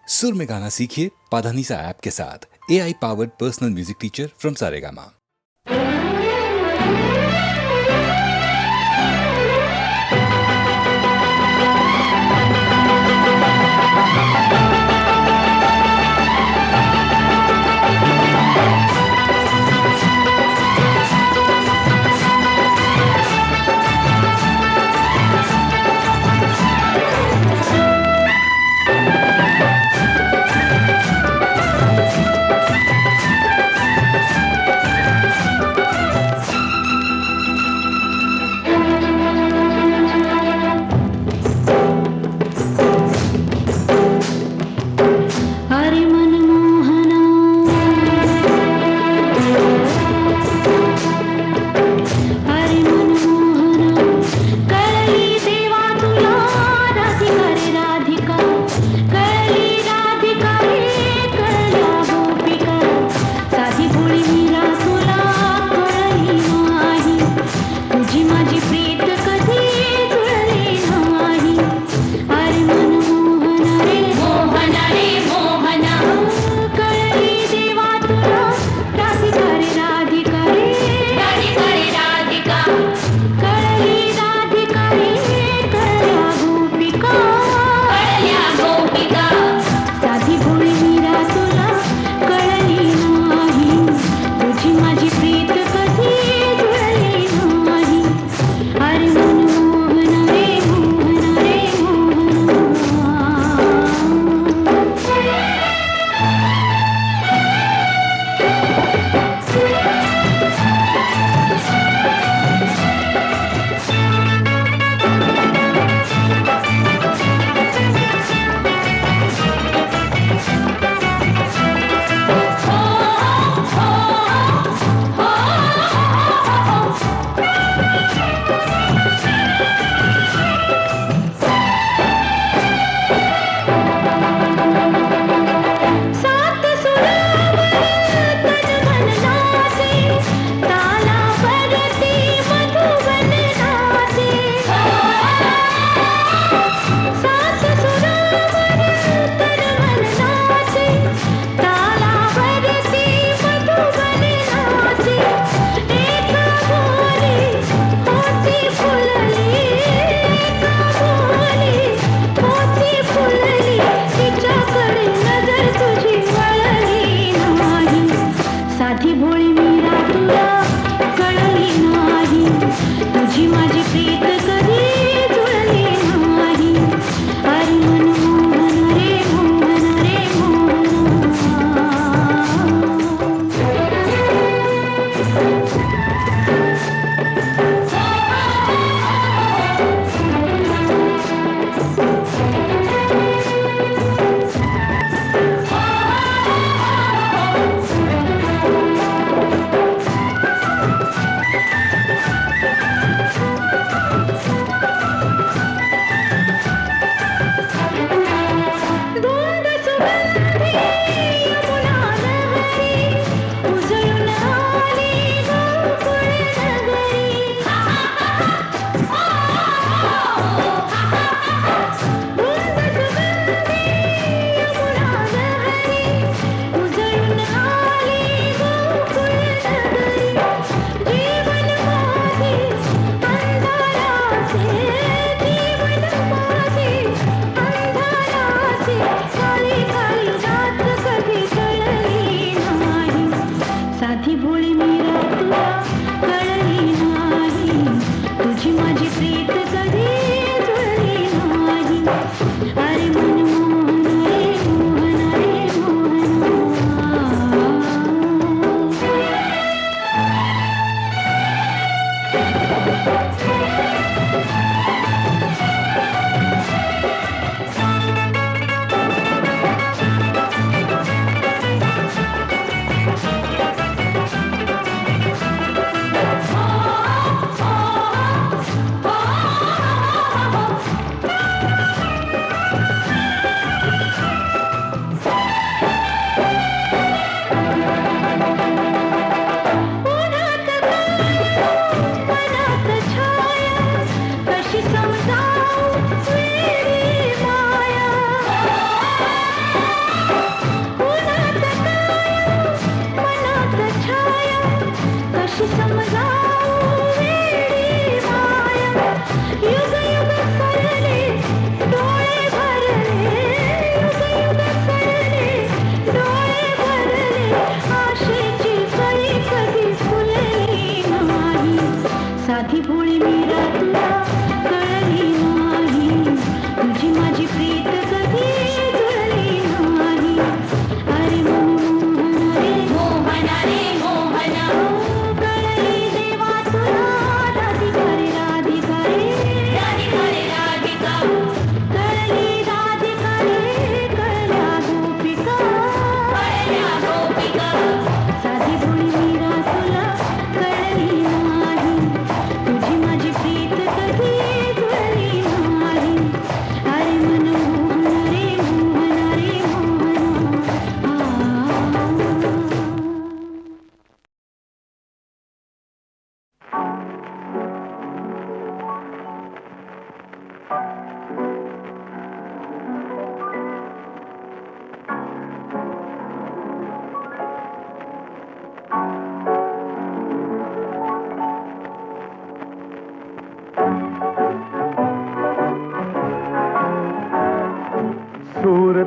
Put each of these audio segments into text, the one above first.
सुर में गाना सीखिए पाधानीसा ऐप के साथ। AI powered personal music teacher from Saregama.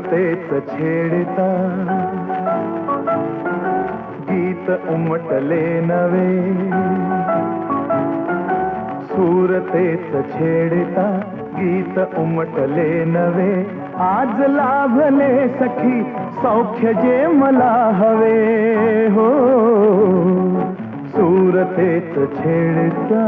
सुरतेच छेडता गीत उमटले नवे सुरतेच छेडता गीत उमटले नवे आज लाभले सखी सौख्य जे मला हवे हो सुरतेच छेडता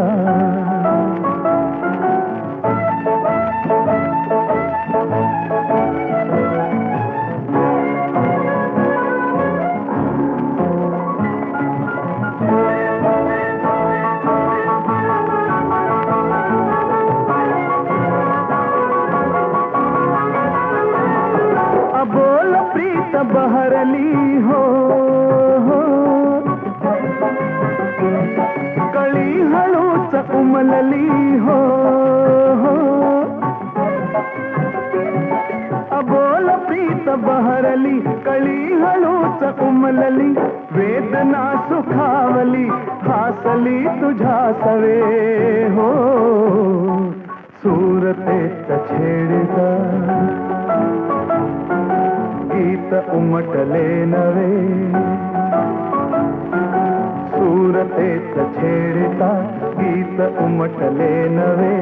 अबोल प्रीत बहरली हो कळी हळूच उमलली हो अबोल प्रीत बहरली कळी हळूच उमलली वेदना सुखावली हासली तुझ्या सवे हो सुरतेच छेडता गीत उमटले नवे सुरतेच छेडता गीत उमटले नवे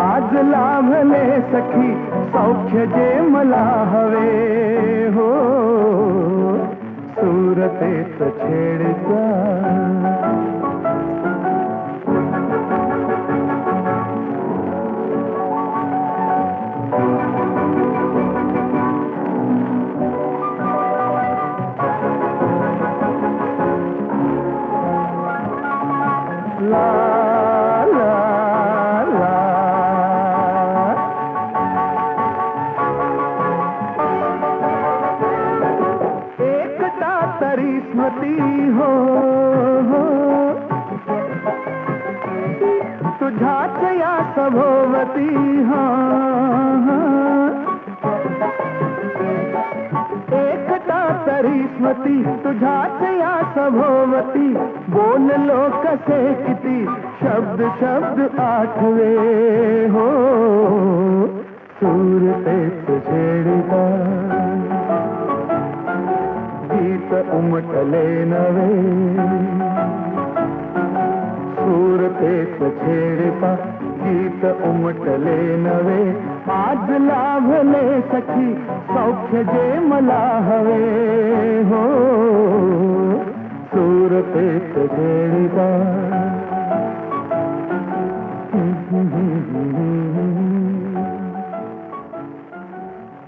आज लाभले सखी सौख्य जे मला हवे हो सुरतेच छेडता ला ला ला एकटा तरी स्मृती हो तुझ्याच या सभोवती हा एकटा तरी स्मृती तुझ्याच या सभोवती बोललो कसे किती शब्द शब्द आठवे हो सुरतेच छेडता गीत उमटले नवे सुरतेच छेडता गीत उमटले नवे आज लाभले सखी सौख्य जे मला हवे हो सुरतेच छेडता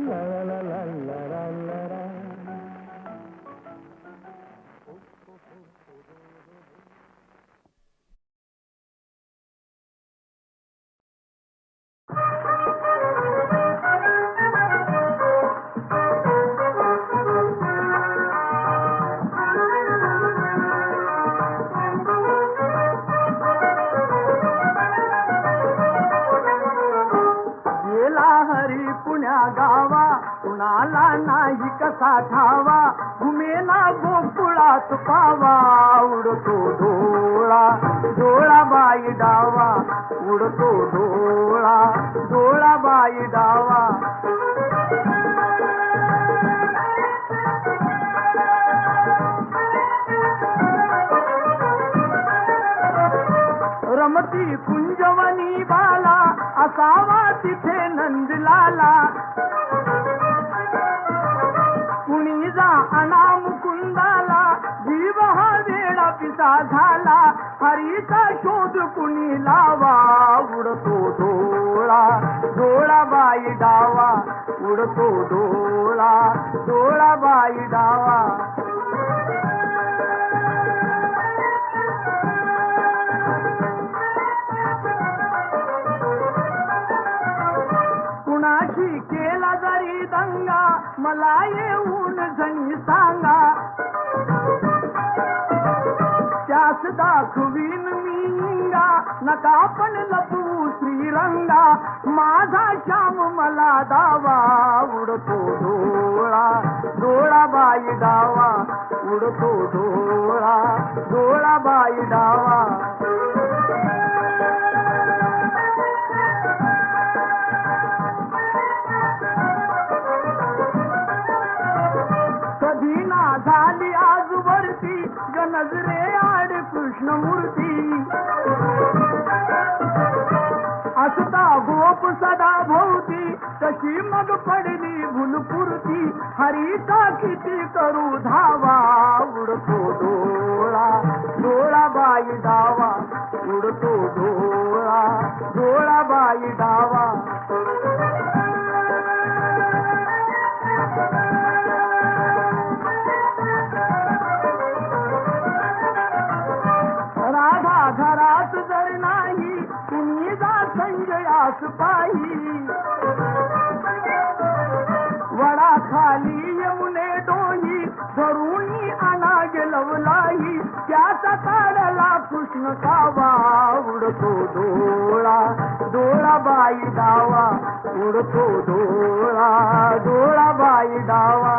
ला ला ला ला ला ला ला पुण्या गावा कुणाला नाही कसा ठावा घुमेना गोकुळात पावा उडतो डोळा डोळा बाई डावा उडतो डोळा डोळा बाई डावा रमती कुंजवनी बाला असावा तिथे नंदलाला कुणी जा अनाम कुंदाला जीव हा वेळा पिता झाला हरीचा शोध कुणी लावा उडतो डोळा डोळा बाई डावा उडतो डोळा डोळा बाई डावा कुणाशी केला जरी दंगा मला येऊन जणी सांगा त्यास दाखवीन मी इंगा नका पण लपवू श्रीरंगा माझा श्याम मला दावा उडतो डोळा डोळा बाई डावा उडतो डोळा डोळा बाई डावा झाली आजवरती ग नजरे आड कृष्णमूर्ती असता गोप सदा भोवती तशी मग पडली भुलपुरती हरीचा किती करू धावा उडतो डोळा डोळा बाई डावा उडतो डोळा डोळा बाई डावा राधा घरात जर नाही तुम्ही जा संजयास पाही वडा खाली येऊने डोही धरुणी आणा गेलवलाही त्याचा काढला कृष्ण कावा उडतो डोळा डोळा बाई डावा उडतो डोळा डोळा बाई डावा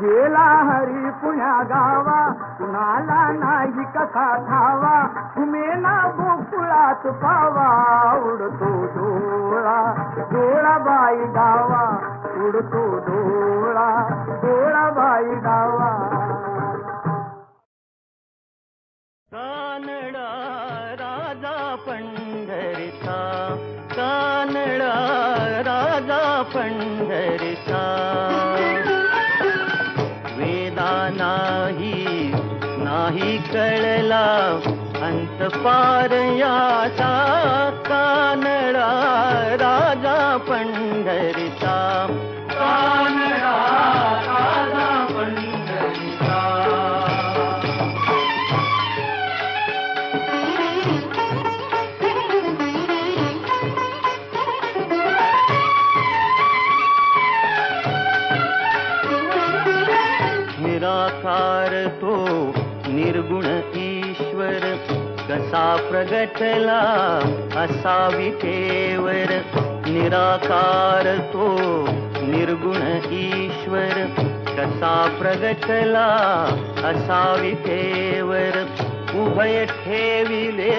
गेला हरी पुण्या गावा कुणाला नाही कसा ठावा घुमेना गोकुळात पावा उडतो डोळा डोळा बाई डावा उडतो डोळा डोळा बाई डावा कानडा राजा पंढरीचा कानडा राजा पंढरीचा वेदा नाही कळला अंत पार याचा कानडा राजा पंढरीचा कानडा राजा पंढरीचा निराकार तो निर्गुण ईश्वर कसा प्रगटला असा विठेवर निराकार तो निर्गुण ईश्वर कसा प्रगटला असा विठेवर उभय ठेविले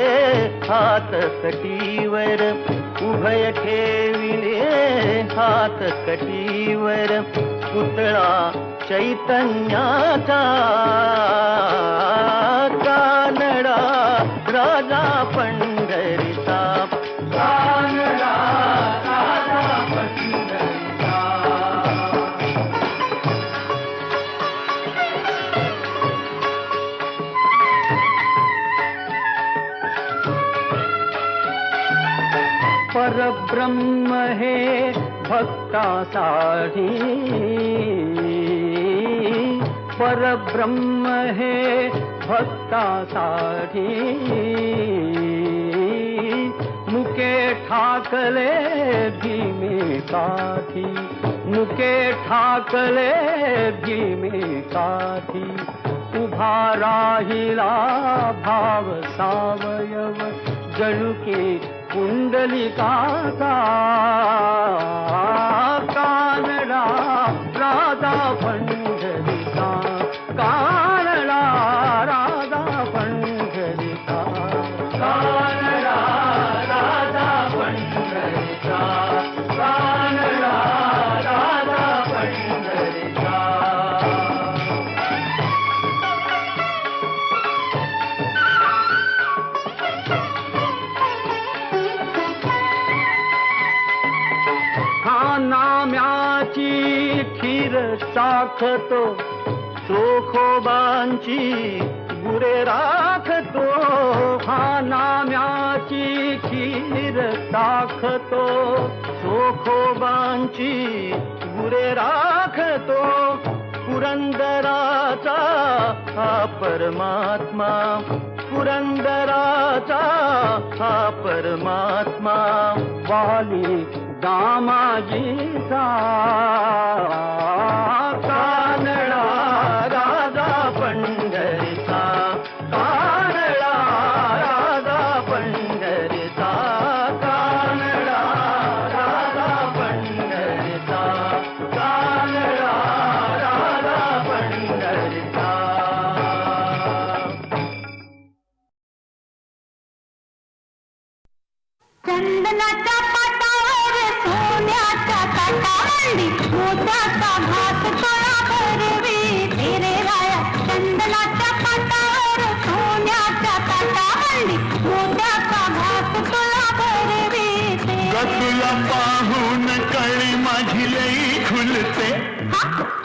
हात कटीवर उभय ठेविले हात कटीवर पुतळा चैतन्याचा कानडा राजा पंढरीचा कानडा राजा पंढरीचा परब्रह्म हे भक्तासाठी परब्रह्म हे भक्तासाठी मुके ठाकले भीमेकाठी मुके ठाकले भीमेकाठी उभा राहिला भाव सावयव जणुकी कुंडलिकाचा कानडा राजा पंढरीचा कानडा राजा पंढरीचा कानडा राजा पंढरीचा कानडा राजा पंढरीचा नाम्याची खीर चाखतो चोखोबांची गुरे राखतो हा नाम्याची खीर चाखतो चोखोबांची गुरे राखतो पुरंदराचा हा परमात्मा पुरंदराचा हा परमात्मा वाली दामाजीचा कानडा राजा पंढरीचा कानडा राजा पंढरीचा कानडा राजा पंढरीचा कानडा राजा पंढरीचा चंदनाच्या पाटावर सोन्याच्या ताटावंडी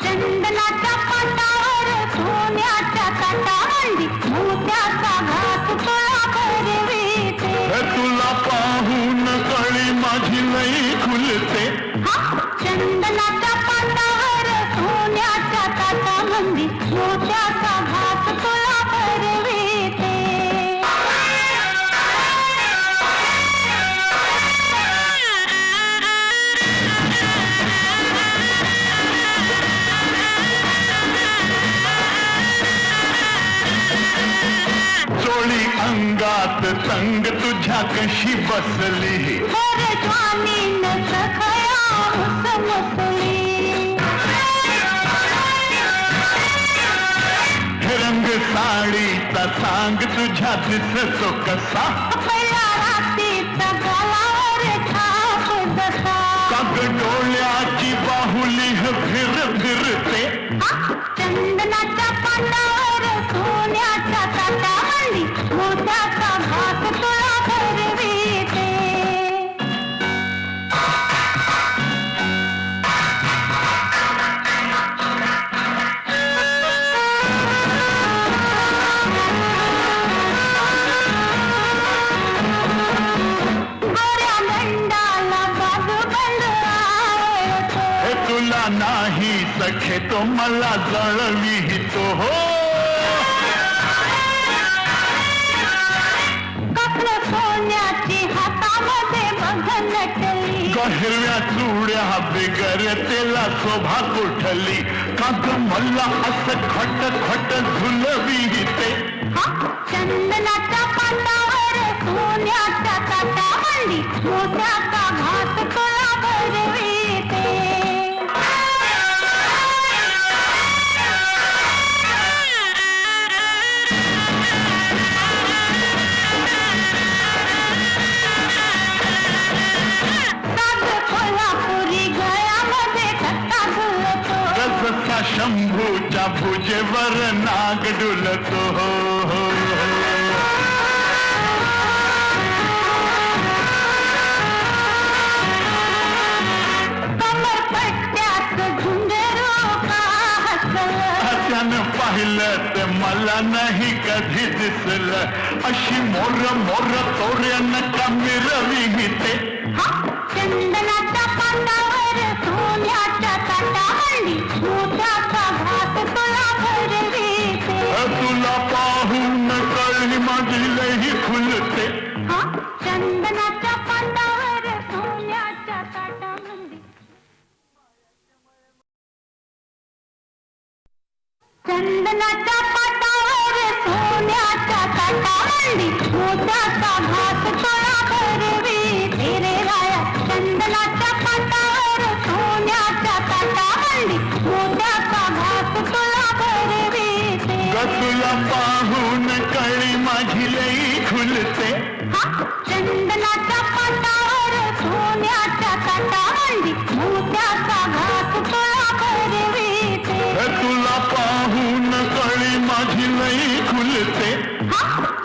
चंदनाच्या पाटावर सोन्याच्या ताटावंडी मोत्याचा घास तुला भरविते. तुला पाहून कळी माझी लई खुलते. चंदनाच्या पाटावर सोन्याच्या ताटावंडी मोत्याचा घास तुला भरविते. चोळी अंगात संग तुझ्या कशी बसली. ज्वानीन सखया उसमसली. रंग साडीचा सांग तुझ्या दिसतो कसा. पहिल्या रात्रीचा गालावर छाप जसा. काग डोळ्याची बाहुली फिर फिरते. चंदनाच्या पाटावर सोन्याच्या ताटावंडी मोत्याचा घास तुला भरविते. गोऱ्या गंडाला बाजूबंद आवडतो. हे तुला नाही सखे तो मला जळवितो. हो कसलं सोन्याची हातामध्ये बघ नटली. हिरव्या चुड्या बिगर तेला शोभा कुठली. काग मला असं खट खट झुलविते. चंदनाच्या पाटावर सोन्याच्या ताटावंडी मोत्याचा घास तुला भरविते. साग कोल्हापुरी गळ्यामध्ये ठसका झुलतो. जसा शंभूच्या भुजेवर नाग डुलतो. हो हो कमरपट्ट्यात घुंगरू का हसलं. त्यानं पाहिलं तर मला नाही कधी दिसलं. अशी मोर मोर तोऱ्यानं का मिरविते. चंदनाच्या पाटावर सोन्याच्या ताटावंडी मोत्याचा घास तुला भरविते. तुला पाहून कळी माझी लई खुलते. चंदनाच्या पाटावर सोन्याच्या ताटावंडी. चंदनाच्या पाटावर सोन्याच्या ताटावंडी मोत्याचा घास तुला भरविते रे राया. चंदनाच्या पाटावर सोन्याच्या ताटावंडी मोत्याचा घास तुला भरविते. तुला पाहून कळी माझी लई खुलते. चंदनाच्या पाटावर सोन्याच्या ताटावंडी मोत्याचा घास तुला भरविते. तुला पाहून कळी माझी लई खुलते.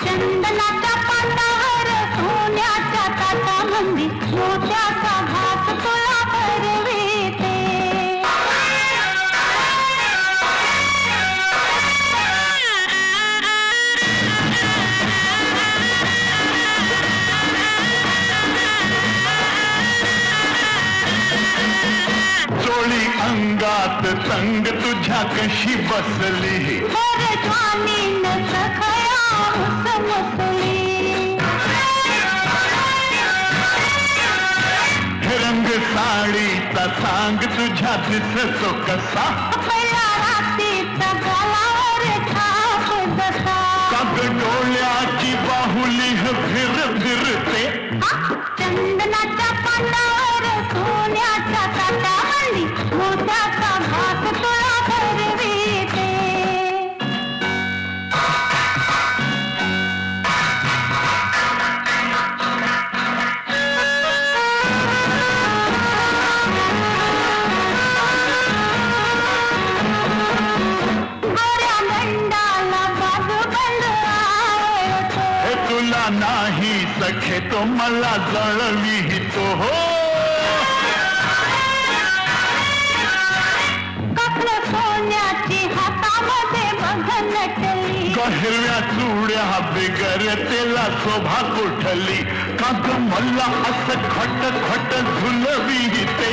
चंदनाच्या पाटावर सोन्याच्या ताटावंडी मोत्याचा घास तुला भरविते. चोळी अंगात संग तुझ्या कशी बसली. ज्वानीन सखया उसमसली. रंग साडीचा सांग तुझ्या दिसतो कसा. पहिल्या रात्रीचा गालावर छाप जसा. काग डोळ्याची बाहुली फिर फिरते. चंदनाच्या पाटावर सोन्याच्या ताटावंडी मोत्याचा घास तुला भरविते. गोऱ्या गंडाला बाजूबंद आवडतो. तुला नाही सखे तो मला जळवितो. हो ग हिरव्या चुड्या बिगर तेला शोभा कुठली का ग मला असं खट खट झुलविते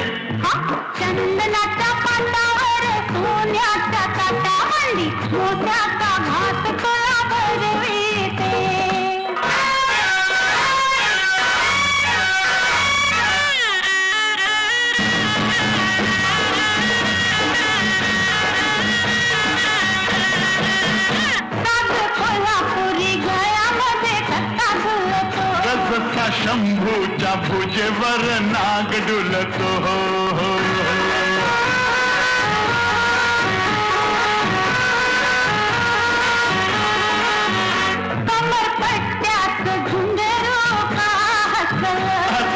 चंदनाच्या पाटावर सोन्याच्या ताटा हल्ली मोत्याचा घात तुला भरविते कोल्हापुरी गळ्यामध्ये कट्टा झुलतो जसा शंभूच्या भुजेवर नाग डुलतो हो हो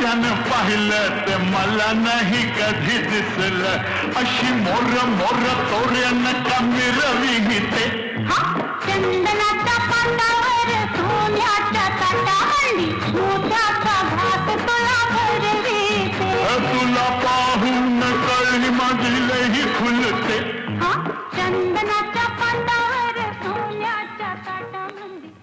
त्यानं पाहिलं ते मला नाही कधी दिसलं अशी मोर मोर तोऱ्यानं का मिरविते चंदनाच्या पाटावर सोन्याच्या ताटा हल्ली मोत्याचा घात तुला भरविते तुला पाहून कळली माझी लही फुलते चंदनाच्या पाटावर सोन्याच्या ताटा हल्ली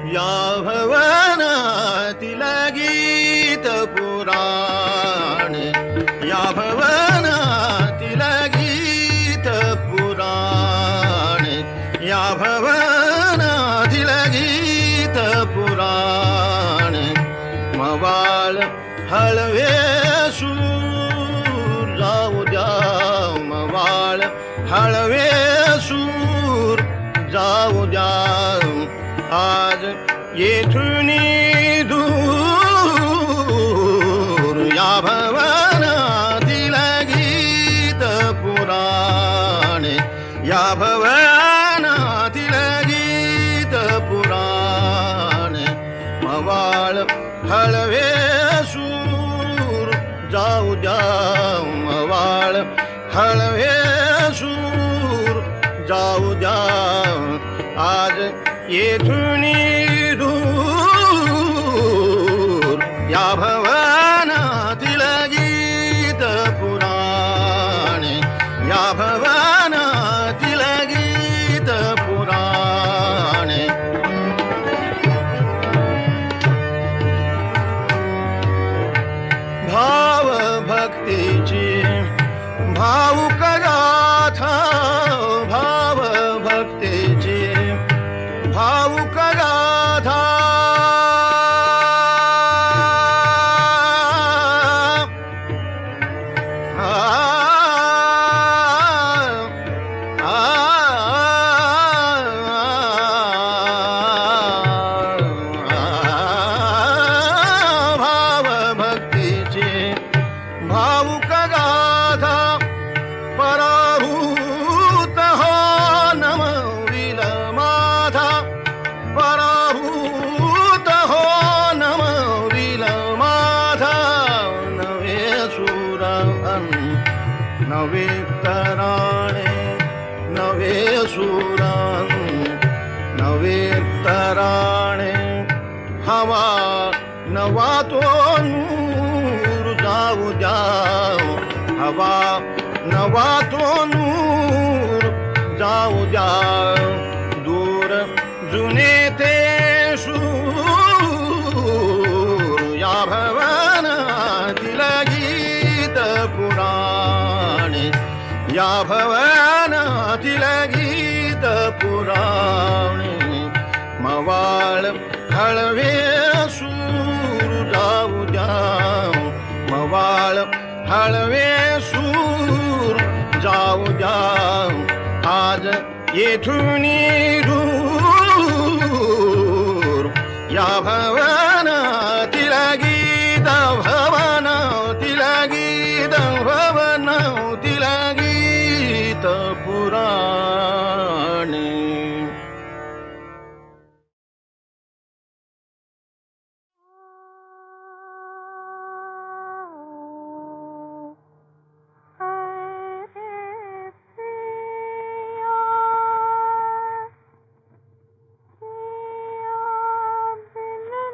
या भवनातील गीत पुराण या भवनातील गीत पुराण या भवनातील गीत पुराण मवाळ हळवे सूर जाऊ द्या मवाळ हळवे सूर जाऊ द्या आज येथून दूर या भवनातील गीत पुराण या भवनातील गीत पुराण मवाळ हळवे सूर जाऊ द्या मवाळ हळवे सूर जाऊ द्या आज येथून दूर या भवनातील गीत पुराण या भवनातील गीत पुराण भाव भक्तीची भावुक गाथा भाव भक्तीची भावुक गाथा भाव भक्तीची भावुक गाथा पराभूत हो नमविल माथा पराभूत हो नमविल माथा नवे सुरान नवे तराणे नवे सुरान नवे तराणे हवा नवा तो नूर जाऊ द्या हवा नवा तो नूर जाऊ द्या दूर जुने ते सूर या भवनातील गीत पुराण या भवनातील गीत पुराण मवाळ हळवे सूर जाऊ द्या मवाळ हळवे सूर जाऊ द्या आज येथून दूर या भवनातील गीत भवनातील गीत भवनातील गीत पुराण Thank you.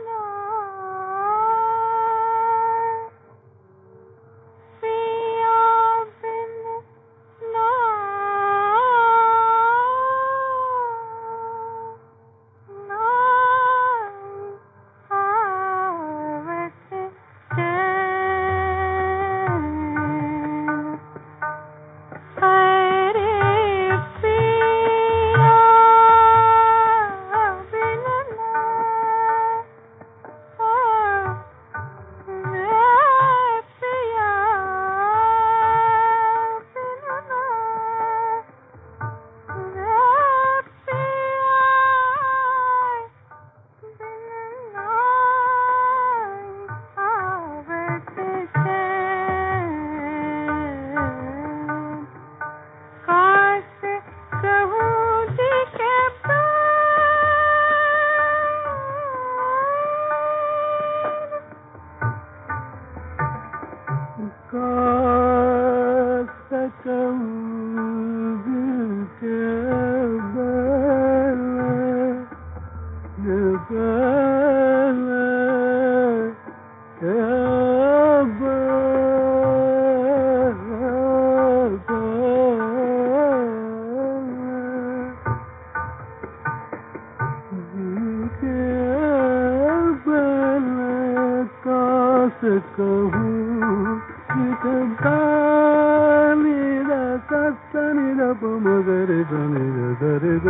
कहूँ इस गाने दा सा सा नि दा प म ग रे सा नि दा सा रे ग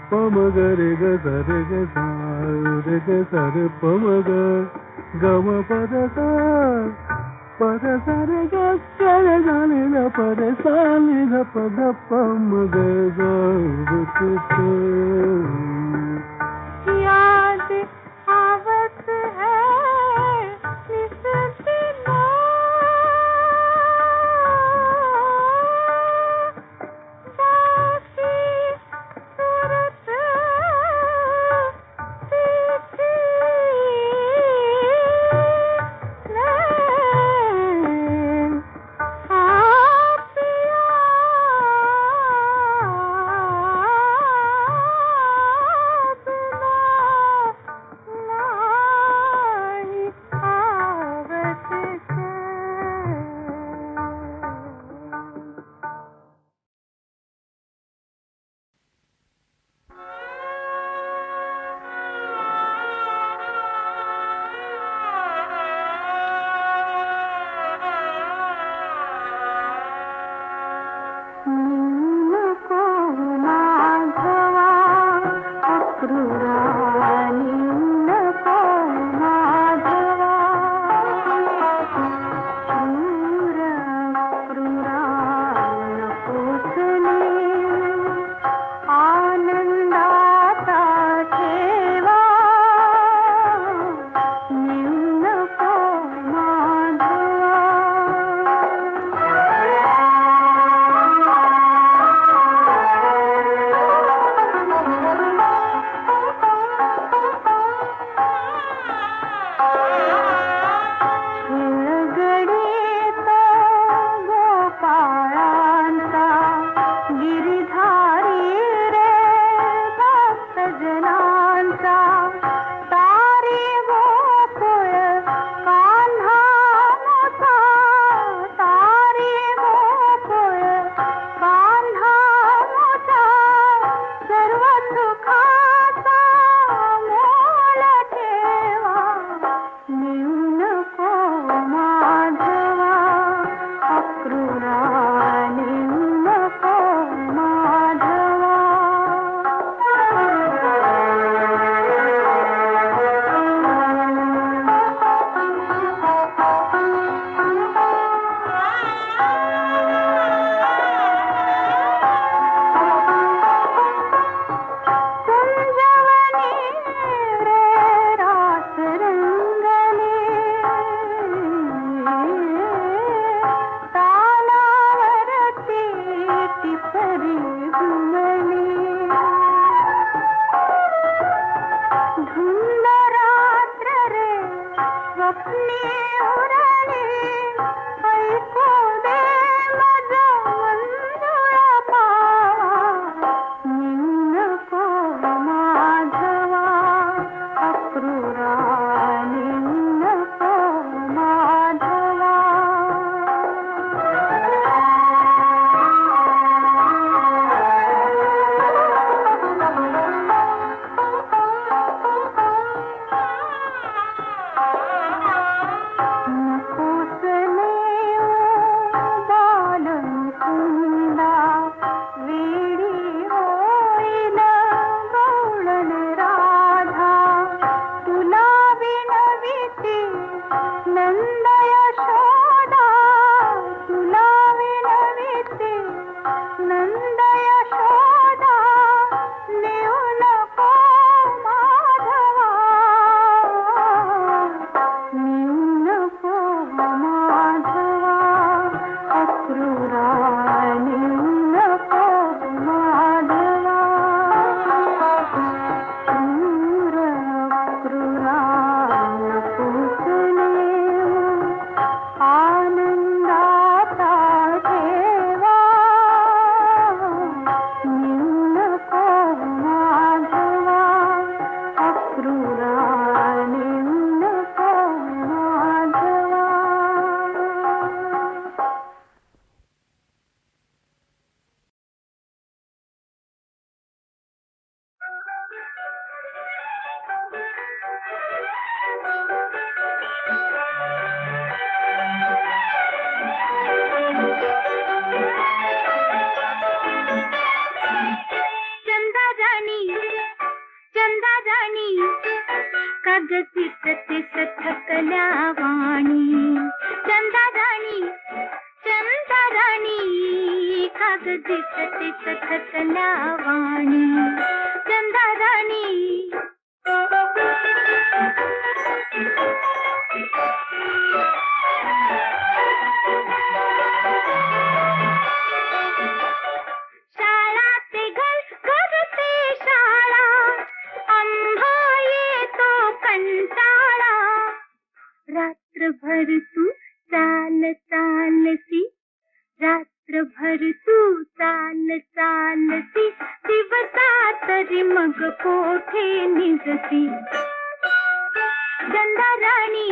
प म ग रे ग सा रे ग सा रे ग सा रे प म ग ग म प द सा प द सा रे ग ग रे सा नि दा प रे सा नि दा प द प म ग ग याद आवत है निस दिना बाकी सूरत देखी नैन आप कागदीत तिस थकल्या वाणी चंदाराणी कागदीत तिस थकल्या वाणी चंदाराणी शाळा ते घर, घर ते शाळा, आम्हा येतो कंटाळा. रात्रभर तू चालती, रात्रभर तू चालती, दिवसा तरी मग कोठे निजती. चंदाराणी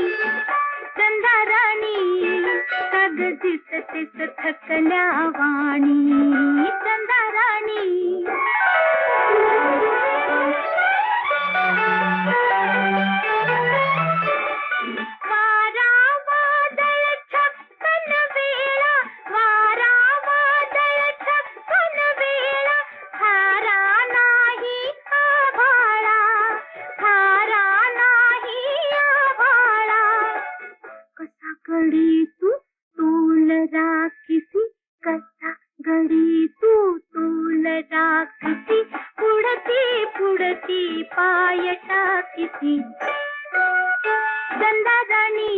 कागदीत तिस थकल्या वाणी चंदाराणी. वारा वादळ छप्पन वेळा, वारा वादळ छप्पन वेळा, थारा नाही आभाळा, थारा नाही आभाळा. कसा गडी तू तोल राखीसी, कसा गडी तू तोल राखीसी, पुढती पुढती पाय टाकीसी. चंदाराणी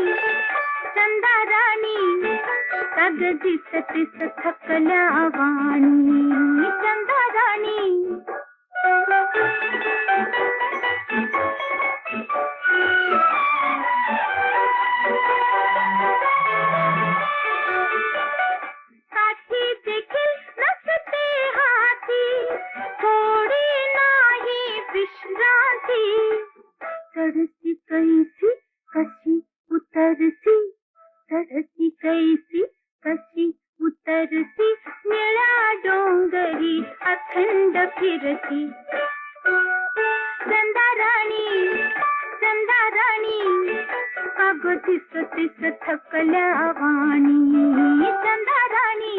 कागदीत तिस थकल्या वाणी चंदाराणी. साठी देखील नसते हाती, थोडी नाही विश्रांती. चढती कैसी कशी उतरसी, चढती कैसी कशी उतरसी, निळ्या डोंगरी अखंड फिरती. चंदाराणी कागदीत तिस थकल्या वाणी चंदाराणी.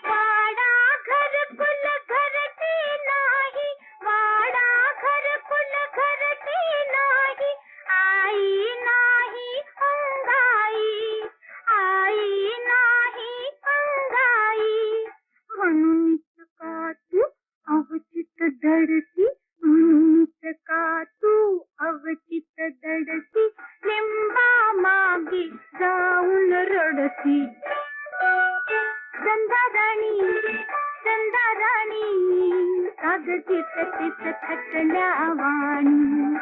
वाडा घरकुल घरटी नाही, वाडा घरकुल घरटी नाही, आई नाही अंगाई, आई नाही अंगाई. म्हणूनच का तू अवचित दडती, म्हणूनच का तू अवचित दडती, लिंबा मागे जाऊन रडती. चंदाराणी कागदीत तिस थकल्या वाणी